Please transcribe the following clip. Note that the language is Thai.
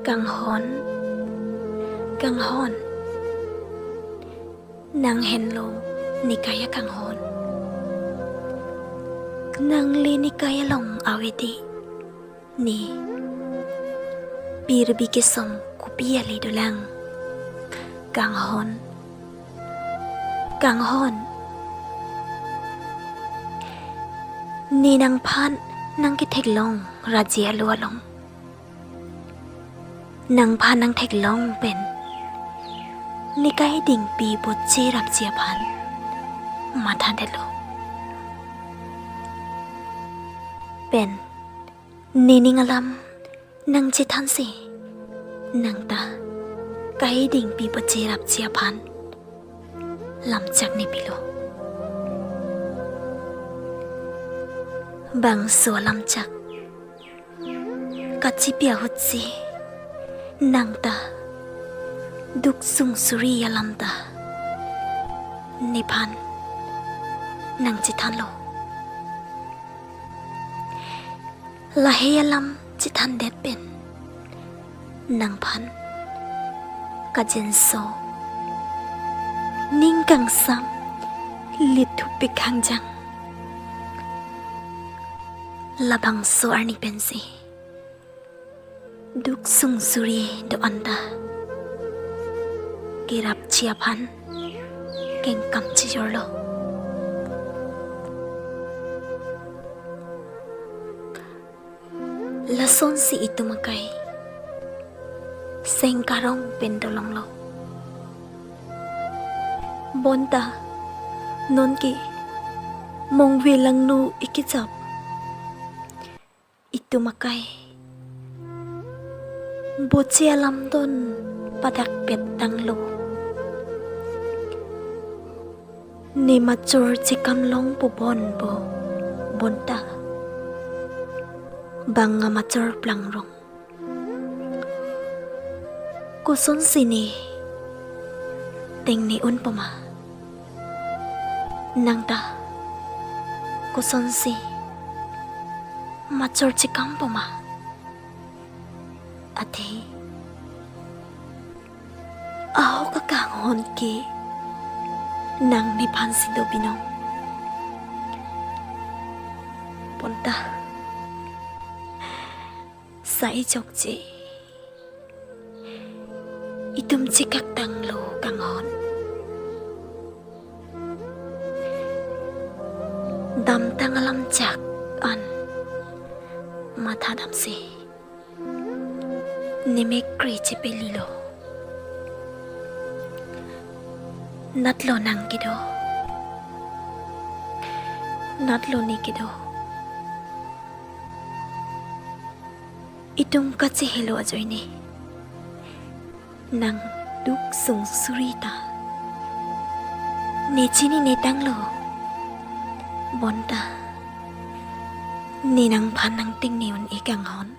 กังฮอนกังฮอนนางเห็นโลนิกายกังฮอนนางเลนิกายลงอาเวตินี่ปีรบิเกสมกุปียลีดูลังกังฮอนนี่นางพันนางกิเทกลงราเจียลัวลงนางพานางเทกลงเป็นนิกายดิ่งปีบทเจรับเจียพันมาทันเดลเป็นนี่นิงอลัมนางเจทันสินางตาไกดิ่งปีบทเจรับเจียพันลำจากในปิโลบางส่วนลำจากกัจจิเปียหุดซีนางตาดุกสุงสุริยลำตานิพันนางจิทันโลละเฮียลำจิทันเด็ดเป็นนางพันกัจเจนโซนิ่งกังซ้ำลิดทุบไปข้างจังละบังโซอานิเป็นสิดุกสุงสุรีดอันดากิรับเชียพันเก่งกำจิโยโลละส่วนสิอิตุมะไกเซงการงเป็นดลงโลบนตานนกิมงเวลังนูอิกิจับอิตุมะไกบุเจียลำต้นปัดักเป็ดตังโลนี่มาจอร์จิกำลงปุบอนโบบนตาบางมาจอร์ปลังรงกุศลสินีเต็งนี่อุนปมานางตากุศลสิมาจอร์จิกำปมาอาทิเอากะกางฮอนเกนางนิพันสิโดบินองปนตาใส่จกเจอิตุมจิกักตังโลกังฮอนดำตังอลัมจักอันมาทาดำเซนิเมกรีจิเปลิโลนัดโลนังกิโดนัดโลนิกิโดอิตุงกัจเจเฮโลอจอยนีนังดุกสุงสุริตาเนจินีเนตังโลบอนตานี่นังพันนังติงนิวันเอกังฮอน